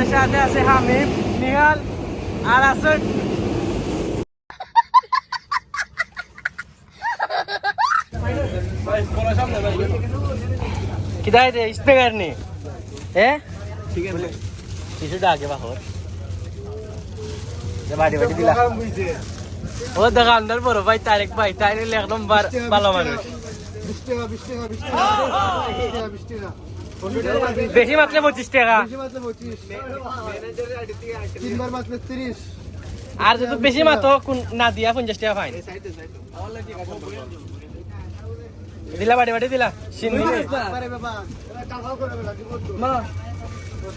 সাথে আছে হামিম, নিহাল আর আছে किधर है इस पे करनी है ठीक है इसे आगे बाहर बाड़ी बाड़ी दिला वो दुकानदार बड़ो भाई तारिक भाई तारिक एकदम ভালো মানুষ 20 টাকা 20 টাকা 20 টাকা বেশি মাত্রে 25 টাকা বেশি মাত্র 25 ম্যানেজারের আইডি থেকে তিনবার মাত্র 30 আর যদি বেশি মাত্র না দিয়া 50 টাকা ফাইন দিলা বাড়ি বাড়ি দিলা সিন্ধি আরে বাবা টাকাও করে বেলা দিব তো মা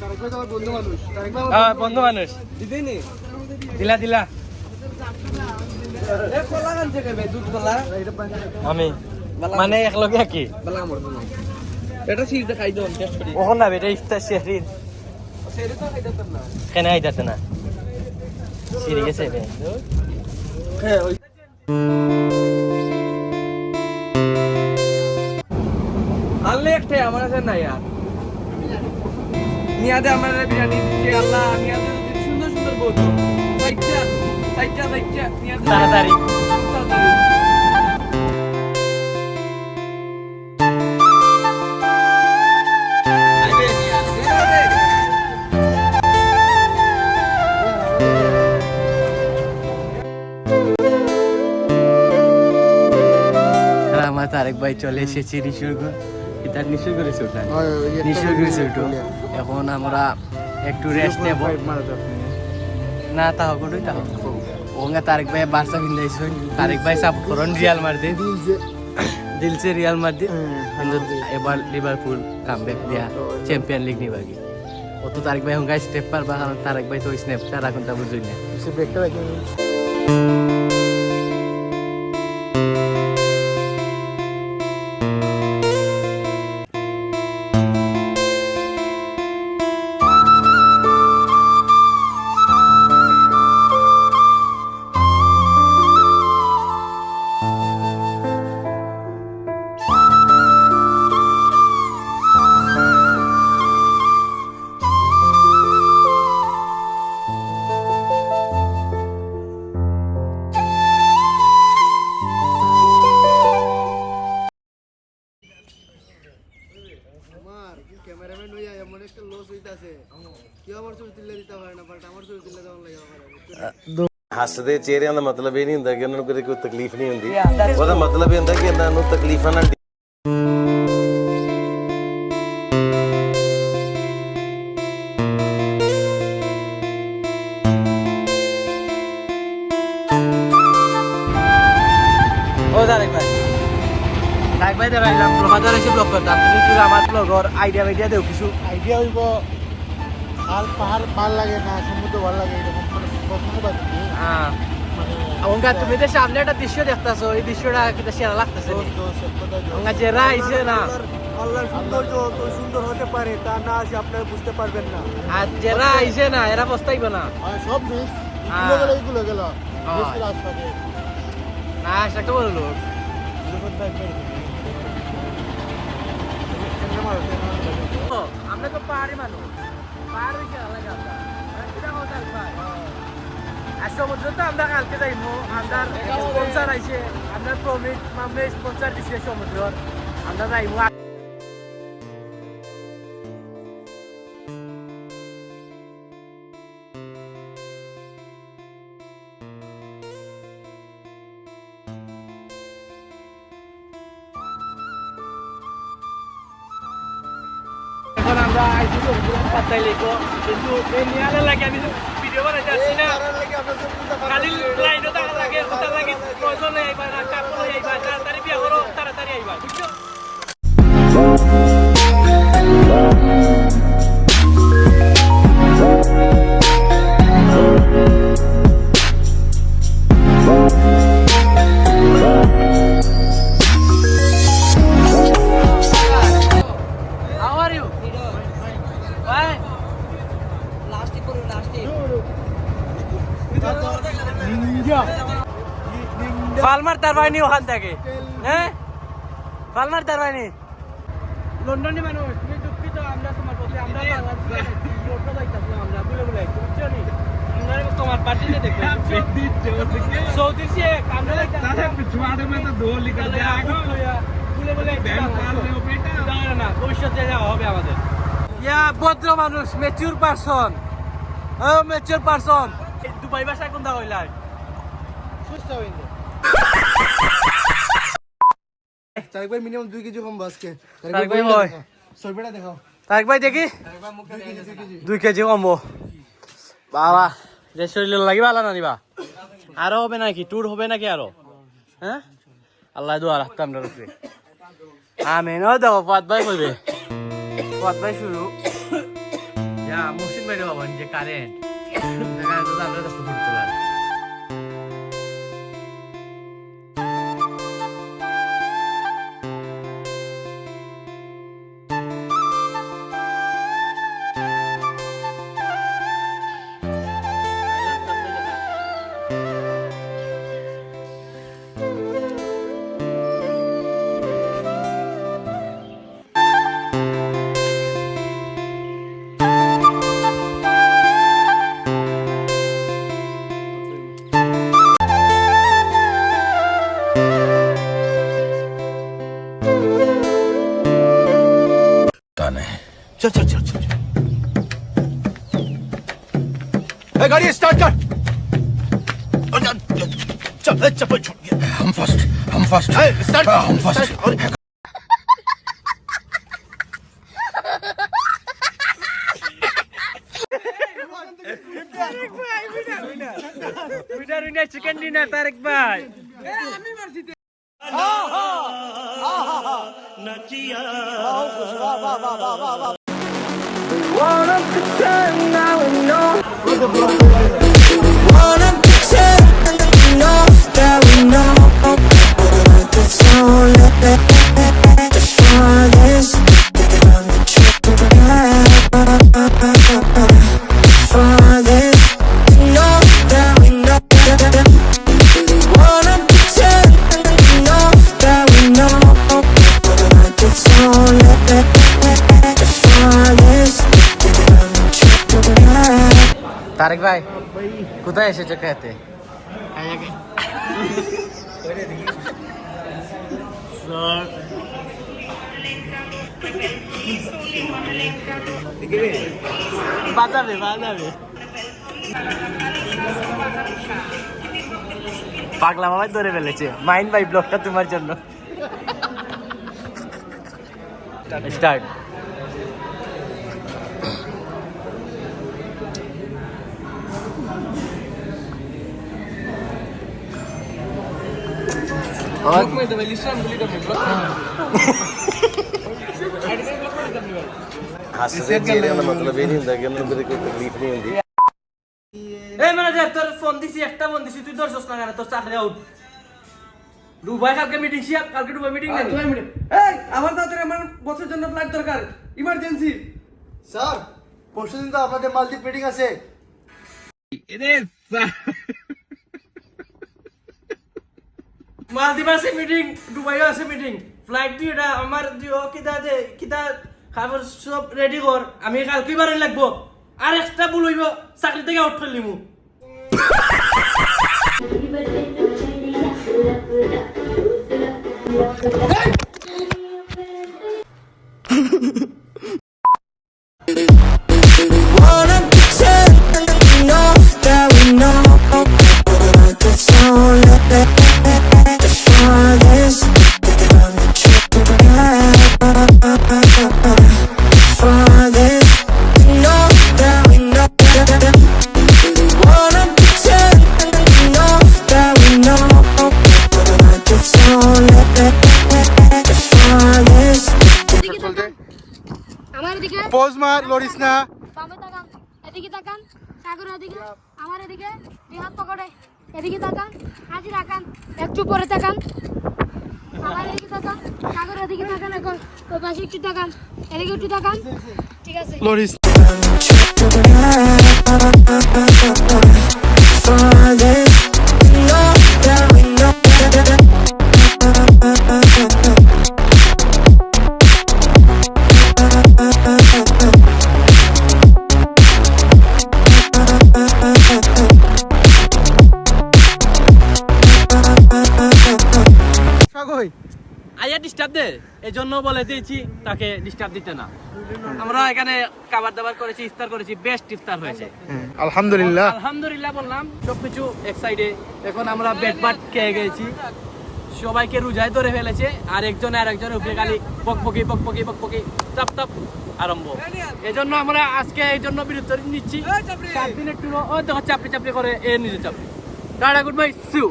তারিক ভাই তো বন্ধু মানুষ তারিক ভাই হ্যাঁ বন্ধু মানুষ দিবেনি দিলা দিলা এ কলা কান থেকে বে দুধ কলা এটা পানি আমি মানে একলগে কি বালা আমর না এটা সিজে খাই দাও টেস্ট করি ওখন না বেটা ইফতার শেহরিন সেরে তো খাই দাও না কেন আইতাছে না সিরি গেছে বে হ্যাঁ ওই আল্লাহ একটা আমার কাছে না यार নিয়াদে আমার বিরিয়ানি দিতে আল্লাহ নিয়াদে সুন্দর সুন্দর বহুত সাইটটা নিয়াদে তাড়াতাড়ি আমার তারেক ভাই চলে এসেছি নিসর্গর এটা নিসর্গ রিসোর্ট না নিসর্গ রিসোর্ট এখন আমরা একটু রেস্ট নেব না তাও কোনোই তাও ওঙ্গা তারেক ভাই বার্সা কিনতেছে তারেক ভাই সাপোর্ট করেন রিয়াল মাদ্রিদ দিলসে রিয়াল মাদ্রিদ কিন্তু এবার লিভারপুল কামব্যাক দিয়া চ্যাম্পিয়ন লিগ নিবা কি অত তারেক ভাই ওঙ্গা স্টেপ পারবা কারণ তারেক ভাই তো স্ন্যাপচাট এখন তা বুঝুই না সে ব্রেকটা রাখি ক্যামেরাম্যান হইয়া এমন একটা লস হইতাছে কি আমার ছবি তুলে দিতে পারে না বাট আমার ছবি তুলে দেওয়ার লাগে আমার ਹੱਸਦੇ ਚਿਹਰਿਆਂ ਦਾ ਮਤਲਬ ਇਹ ਨਹੀਂ ਹੁੰਦਾ ਕਿ ਉਹਨਾਂ ਨੂੰ ਕਦੇ ਕੋਈ ਤਕਲੀਫ ਨਹੀਂ ਹੁੰਦੀ ਉਹਦਾ ਮਤਲਬ ਇਹ ਹੁੰਦਾ ਕਿ ਇਹਨਾਂ ਨੂੰ ਤਕਲੀਫਾਂ ਨਾਲ ও তারেক ভাই তারেক ভাই দেবাই লাম ব্লগার এসে ব্লগ করতাম তুমি কি আমার ব্লগর আইডিয়া দেও কিছু আইডিয়া হইব আর পাহাড় লাগে না সমুদ্র ভালো লাগে এরকম মানে প্রশ্ন বাকি হ্যাঁ ওঙ্গা তুমি যে সামনে একটা দৃশ্য দেখতাছো এই দৃশ্যটা কিটা সেরা লাগতেছে ওঙ্গা যে রাইছে না আল্লাহর সৌন্দর্য তো সুন্দর হতে পারে তা না আসে আপনারা বুঝতে পারবেন না আর যে রাইছে না এরা বস্তাইবে না আর সব মিস এগুলো গেল মিসের আশপাশে না সেটা বললো আমরা তো পাহাড়ি মানুষ পাহাড় হইছে আলাদা আমরা কিটা কথা ভাই আর সমুদ্র তো আমরা কালকে যাইবো আমরা স্পন্সর আইছে আমরা প্রমিট মামে স্পন্সর দিছে সমুদ্র আমরা যাইবো এখন আমরা আইছি সমুদ্র পাতাই লেগো কিন্তু এই নিয়ালে লাগে আমি ভিডিও বানাইতে আসছি না খালি লাইনে থাকা লাগে কোথা লাগে প্রয়োজন আইবা না কাপড় আইবা তাড়াতাড়ি বিয়া করো তাড়াতাড়ি আইবা বুঝছো ফালমার তার বাইনি ওখান থেকে হ্যাঁ পালমার দারবানি লন্ডনে মানুষ তুমি দুঃখিত আমরা তোমার প্রতি আমরা আমরা বলে বলে বুঝছো নি আমরা তোমার পার্টিতে দেখবে সৌদি সে আমরা বলে বলে না ভবিষ্যতে যাওয়া হবে আমাদের ভদ্র মানুষ mature person mature person Dubai ভাষা কোনটা কইলাই সুস্থ হইছে তারিক ভাই মিনিমাম 2 কেজি কম বাসকে তারিক ভাই ওই সরবেটা দেখাও তারিক ভাই দেখি 2 কেজি কমবো বাবা যে শরীর লাগি ভালো না নিবা আরো হবে নাকি ট্যুর হবে নাকি আরো হ্যাঁ আল্লাহ দোয়া রাখতাম না রূপে আমিন ও দেখো পাত ভাই কইবে পাত ভাই শুরু যা মহসিন ভাই বাবা যে কারেন্ট দেখা তো আমরা তো ফুট তোলা चल चल चल चल गाड़ी स्टार्ट कर चल चप्पल छूट गया हम फर्स्ट स्टार्ट हम फर्स्ट চিকেন ডিনার তারেক ভাই তারেক ভাই কোথায় এসেছে খেতে বাজাবে পাগলা মামাই ধরে ফেলেছে মাইন ভাই ব্লগটা তোমার জন্য স্টার্ট ਹੱਸਦੇ ਚਿਹਰੇ ਦਾ ਮਤਲਬ ਇਹ ਨਹੀਂ ਹੁੰਦਾ ਕਿ ਉਹਨਾਂ ਨੂੰ ਕਦੇ ਕੋਈ ਤਕਲੀਫ ਨਹੀਂ ਹੁੰਦੀ এই ম্যানেজার তোর ফোন দিছি একটা ফোন দিছি তুই ধরছস না কেন তোর চাকরি আউট দুবাই কালকে মিটিং ছিল কালকে দুবাই মিটিং নেই এই আমার তাড়াতাড়ি আমার বসের জন্য ফ্লাইট দরকার ইমার্জেন্সি স্যার পরশুদিন তো আপনাদের মালদ্বীপ মিটিং আছে মালদ্বীপ আছে মিটিং দুবাইও আছে মিটিং ফ্লাইট দিয়ে এটা আমার দিও কিতা খাবার সব রেডি কর আমি কালকে বারে লাগবো আর এক্সট্রা বলইব চাকরি থেকে আউট করে লিমু पोज मार लोरिस ना বামে তাকান এদিকে তাকান সাগর এদিকে আমার এদিকে দুই হাত পকেটে এদিকে তাকান হাজি রাখান একটু পরে তাকান আমার এদিকে তাকান সাগর এদিকে তাকান এখন ওই পাশে একটু তাকান এদিকে একটু তাকান ঠিক আছে लोरिस আয়া ডিস্টার্ব দে, এই জন্য বলে দিয়েছি তাকে ডিস্টার্ব দিতে না। আমরা এখানে খাবার দাবার করেছি, ইফতার করেছি, বেস্ট ইফতার হয়েছে আলহামদুলিল্লাহ। আলহামদুলিল্লাহ বললাম, সবকিছু এক সাইডে। এখন আমরা বেড ভাত খেয়ে গেছি, সবাইকে রোজায় ধরে ফেলেছে, আর একজনের উপরে খালি বকবকি বকবকি বকবকি চাপ চাপ আরম্ভ। এই জন্য আমরা আজকে এই জন্য বিরতি নিচ্ছি 7 দিনের টুরো। ও দেখো চাপড়ি চাপড়ি করে এ নিজে চাপড়ি। টাটা গুড বাই, সু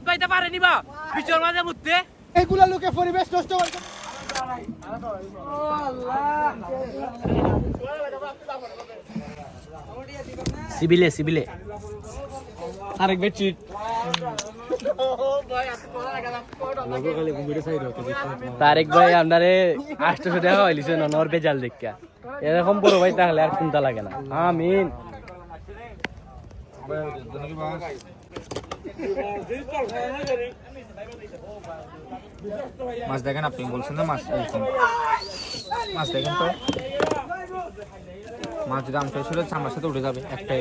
পাইতে পারেনি বা বিচর মাঝে মুহূর্তে এইগুলা লোকে পরিবেশ নষ্ট করে। সিবিলে আরেক বেডশিট তারেক ভাই আপনারে 800 টাকা হইলিছে নর বেজাল দেখা, এরকম বড় ভাই তাহলে আর চিন্তা লাগে না। আমিন। মাছ দেখেন, আপনি বলছেন না মাছ এরকম। মাছ দেখেন তো, মাছ যদি আমটা ছিল চামড়ার সাথে উঠে যাবে, একটাই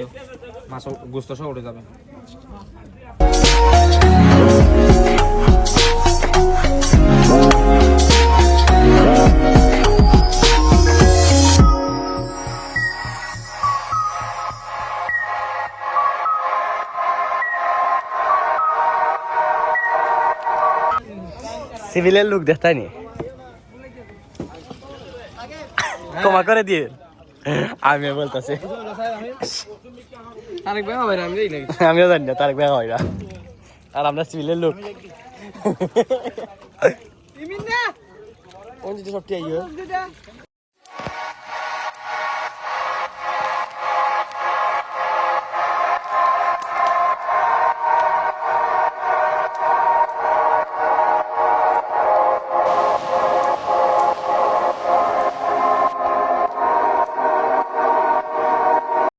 মাছ গোস্ত সহ উঠে যাবে। সিভিলের লোক দেখতাই নি, ক্ষমা করে দিয়ে আমি বলতেছি। আরেক ভাই হবে না, আমি দেখি আমিও জানি না তারেক ভাই হয় না, আর আমরা সিভিলের লোক। ইমিন না সবটি